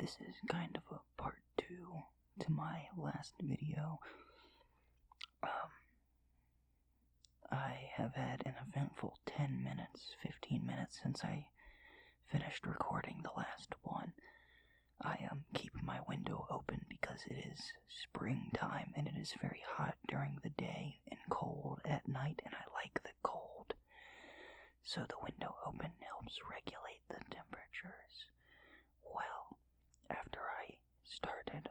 This is kind of a part 2 to my last video. I have had an eventful 10 minutes, 15 minutes since I finished recording the last one. I keep my window open because it is springtime and it is very hot during the day and cold at night, and I like the cold. So the window open helps regulate the temperatures. Well, after I started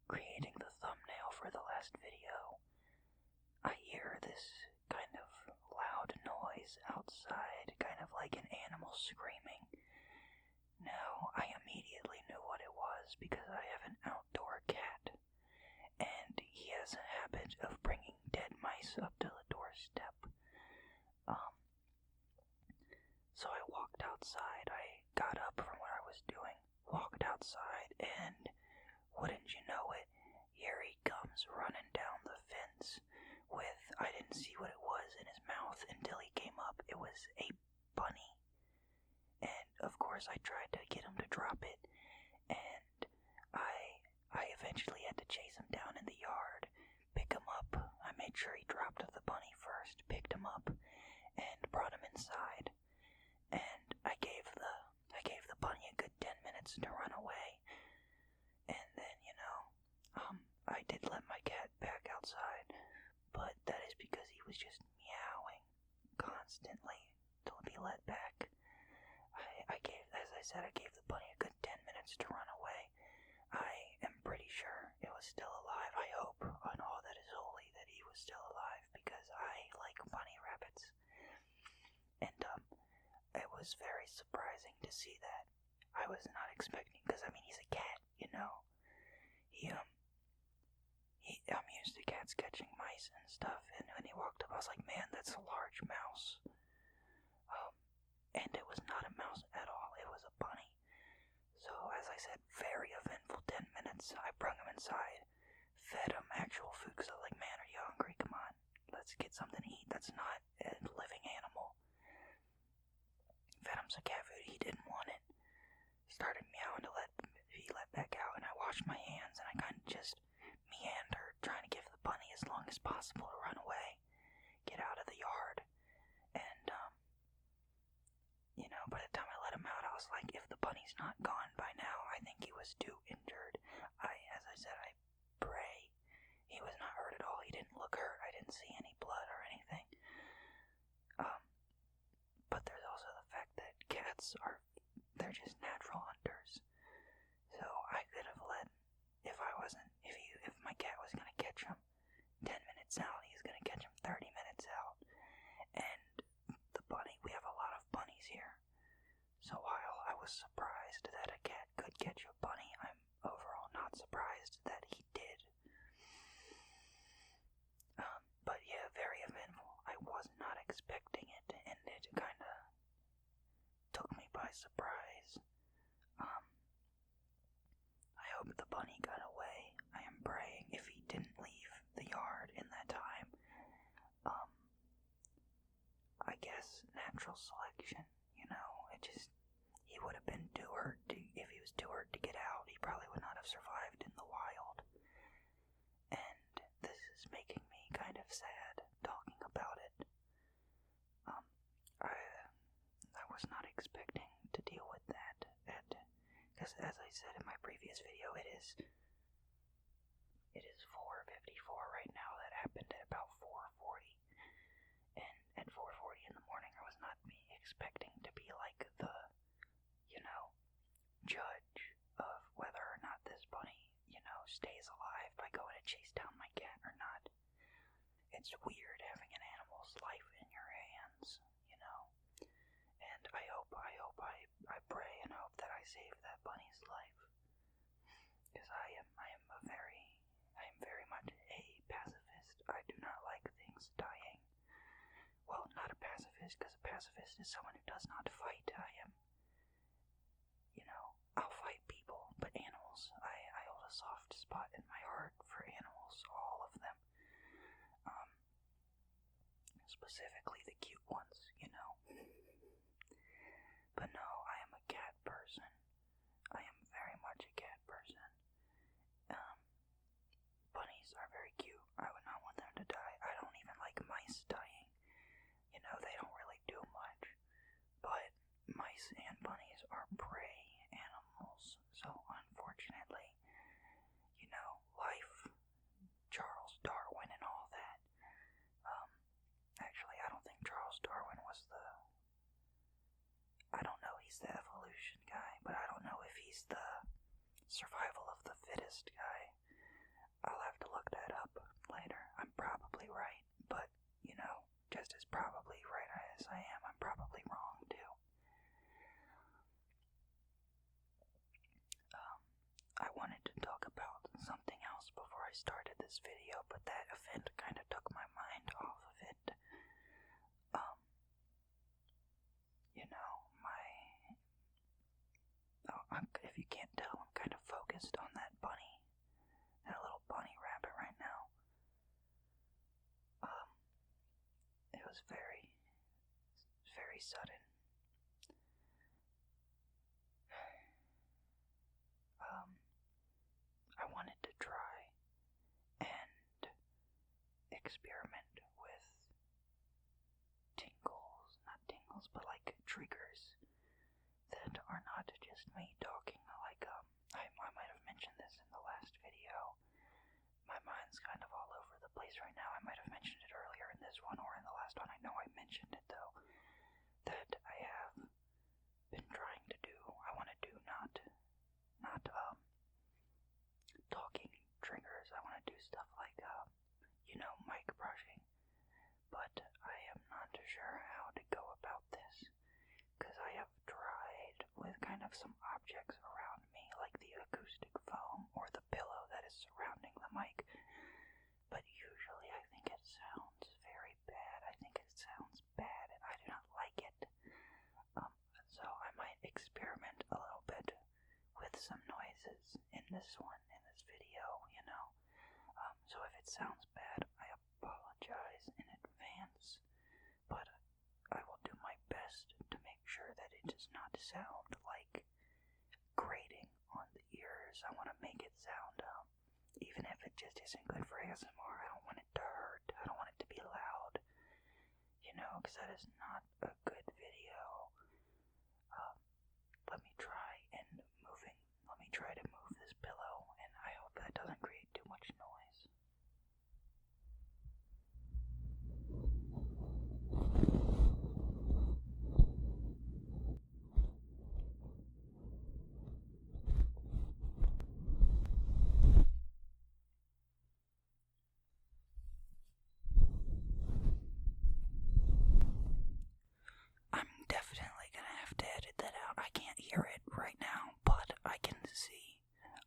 creating the thumbnail for the last video, I hear this kind of loud noise outside, kind of like an animal screaming. Now, I immediately knew what it was because I have an outdoor cat, and he has a habit of bringing dead mice up to the doorstep. So I walked outside. I got up from what I was doing, walked outside, and wouldn't you know it, here he comes running down the fence with, I didn't see what it was in his mouth until he came up. It was a bunny. And of course I tried to get him to drop it, and I eventually had to chase him down in the yard, pick him up. I made sure he dropped the bunny first, picked him up, and brought him inside. And I gave the bunny a good 10 minutes to run away. And then, I did let my cat back outside, but that is because he was just meowing constantly to be let back. I gave the bunny a good 10 minutes to run away. I am pretty sure it was still alive. I hope on all that is holy that he was still alive, because I like bunny rabbits. And it was very surprising to see that. I was not expecting, because he's a cat, I'm used to cats catching mice and stuff, and when he walked up I was like, man, that's a large mouse. And it was not a mouse at all, it was a bunny. So, as I said, very eventful 10 minutes. I brought him inside, fed him actual food, because I was like, man, are you hungry? Come on, let's get something to eat. That's not a living animal. Fed him some cat food, he didn't want it. Started meowing to he let back out, and I washed my hands, and I kind of just meandered, trying to give the bunny as long as possible to run away, get out of the yard. And, by the time I let him out, I was like, if the bunny's not gone by now, I think he was too injured. As I said, I pray he was not hurt at all. He didn't look hurt. I didn't see any blood or anything. But there's also the fact that cats they're just natural hunters. So I could have if my cat was going to catch him 10 minutes out, he was going to catch him 30 minutes out. And the bunny, we have a lot of bunnies here. So while I was surprised that a cat could catch a bunny, I'm overall not surprised that he did. But yeah, very eventful. I was not expecting it, and it kind of took me by surprise. I hope the bunny got away. I am praying if he didn't leave the yard in that time. I guess natural selection, he would have been too hurt if he was too hurt to get out, he probably would not have survived in the wild. And this is making me kind of sad talking about it. I was not expecting to deal with that, because as I said in my previous video, it is 4:54 right now. That happened at about 4:40, and at 4:40 in the morning I was not expecting to be like the judge of whether or not this bunny stays alive by going to chase down my cat or not. It's weird having an animal's life in your hands, and I pray and hope that I save that bunny's life, because I am very much a pacifist. I do not like things dying. Well, not a pacifist, because a pacifist is someone who does not fight. I'll fight people, but animals, I hold a soft spot in my heart for animals, all of them. Specifically the cute ones, But no, I am a cat person. I am survival of the fittest guy. I'll have to look that up later. I'm probably right, but, just as probably right as I am, I'm probably wrong too. I wanted to talk about something else before I started this video, but that event kind of took my mind off of it. If you can't tell, I'm kind of focused on that little bunny rabbit right now. It was very, very sudden. I wanted to try and experiment with not tingles, but like triggers that are not just me talking. Like, I might have mentioned this in the last video. My mind's kind of all over the place right now. I might have mentioned it earlier in this one or in the last one. I know I mentioned it though. That I have been trying to do. I want to do not talking triggers. I want to do stuff like mic brushing. But I am not sure how to go about this, because I have tried with kind of some objects around me, like the acoustic foam or the pillow that is surrounding the mic, but usually I think it sounds very bad. I think it sounds bad and I do not like it. So I might experiment a little bit with some noises in this video, so if it sounds bad, I apologize in advance, but I will do my best to make sure that it does not sound like grating on the ears. I want to make it sound, even if it just isn't good for ASMR, I don't want it to hurt. I don't want it to be loud, because that is not a good video. Let me try to move this pillow, and I hope that doesn't create too much noise. I'm definitely gonna have to edit that out. I can't hear it right now, but I can see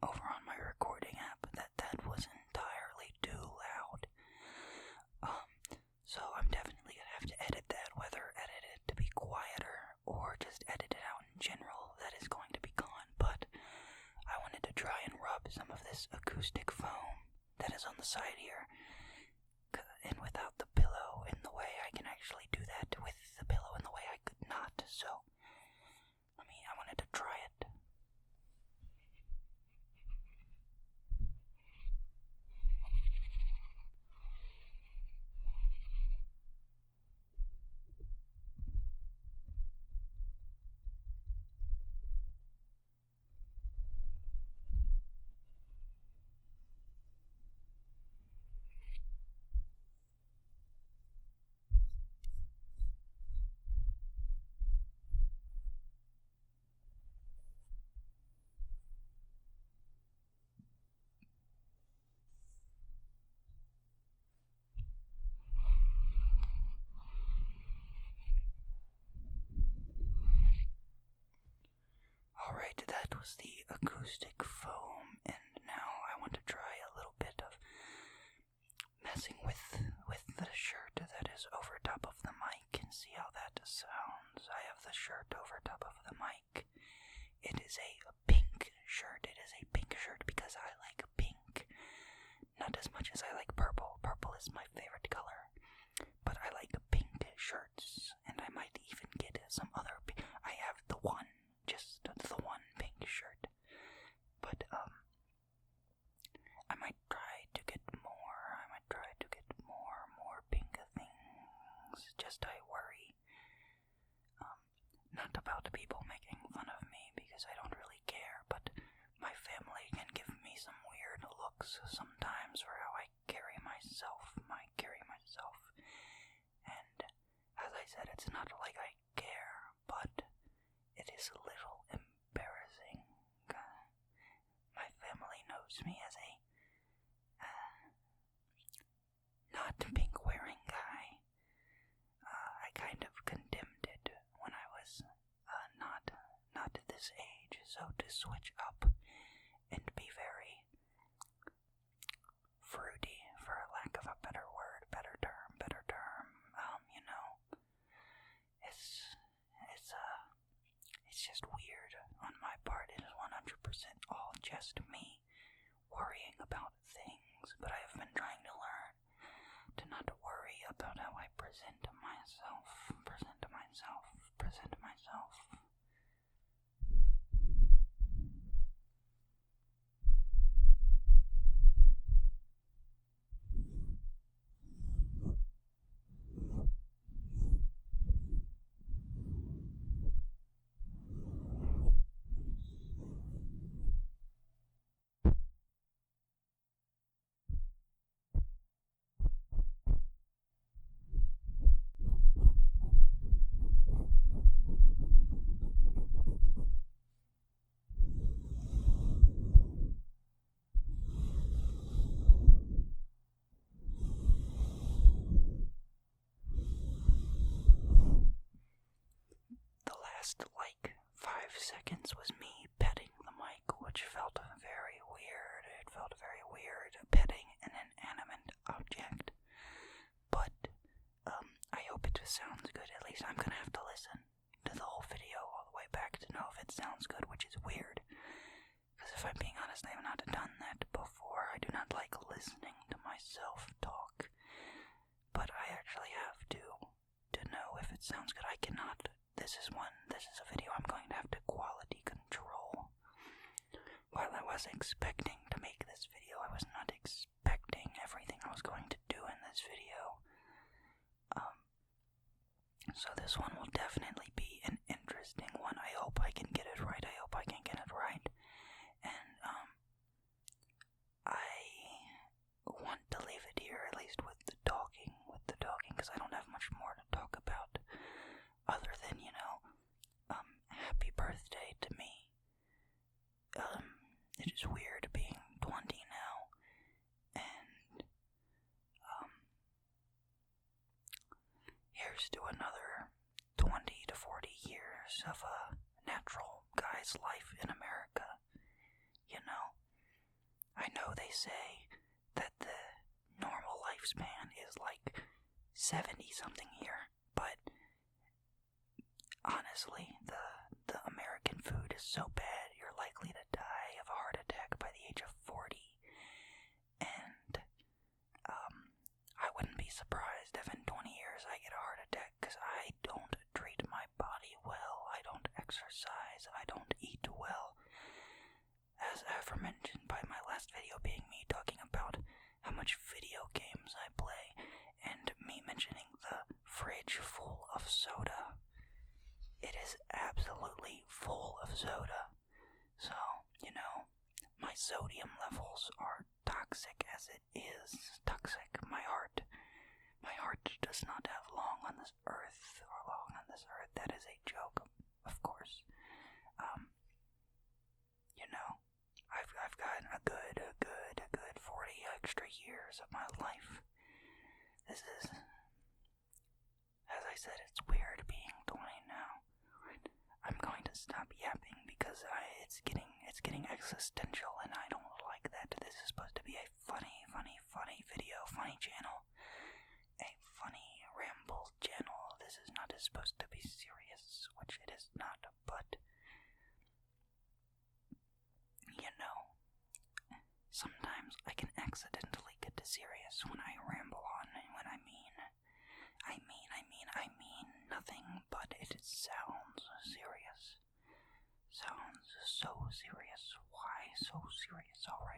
over on my recording app that was entirely too loud. So I'm definitely gonna have to edit that, whether edit it to be quieter or just edit it out in general. That is going to be gone, but I wanted to try and rub some of this acoustic foam that is on the side here, and without the pillow in the way, I can actually do that. With the pillow in the way, I could not, so I wanted to try it. Alright, that was the acoustic foam, and now I want to try a little bit of messing with the shirt that is over top of the mic and see how that sounds. I have the shirt over top of the mic. It is a pink shirt. It is a pink shirt because I like pink. Not as much as I like purple. Purple is my favorite color. But I like pink shirts, and I might even get some other I have just the one pink shirt. But, I might try to get more. More pink things. Just I worry. Not about people making fun of me, because I don't really care, but my family can give me some weird looks sometimes for how I carry myself. And, as I said, it's not like I care, but it is a little embarrassing. My to switch up and be very fruity, for lack of a better word, better term. It's just weird on my part. It is 100% all just me worrying about things, but I have been trying to learn to not worry about how I present myself. Like 5 seconds was me petting the mic, which felt very weird. It felt very weird petting an inanimate object. But I hope it sounds good. At least I'm gonna have to listen to the whole video all the way back to know if it sounds good, which is weird. Because if I'm being honest, I have not done that before. I do not like listening to myself talk. But I actually have to know if it sounds good. I cannot. This is a video I'm going to have to quality control. While I was expecting to make this video, I was not expecting everything I was going to do in this video. So this one will definitely be an interesting one. I hope I can get it right. And, I want to leave it here, at least with the talking, because I don't have much more to talk about. Other than, happy birthday to me. It is weird being 20 now, and, here's to another 20 to 40 years of a natural guy's life in America. I know they say that the normal lifespan is like 70-something here, but honestly, the American food is so bad, you're likely to die of a heart attack by the age of 40. And, I wouldn't be surprised if in 20 years I get a heart attack, because I don't treat my body well, I don't exercise, I don't eat well. As aforementioned by my last video being me talking about how much video games I play, and me mentioning the fridge full of soda. It is absolutely full of soda. So, my sodium levels are toxic as it is. Toxic. My heart does not have long on this earth. That is a joke, of course. I've gotten a good 40 extra years of my life. This is, as I said, it's weird being 20 now. I'm going to stop yapping because it's getting existential, and I don't like that. This is supposed to be a funny video, funny channel, a funny ramble channel. This is not supposed to be serious, which it is not, but sometimes I can accidentally get serious when I ramble on, and when I mean nothing, but it sounds serious. Sounds so serious. Why so serious? Alright.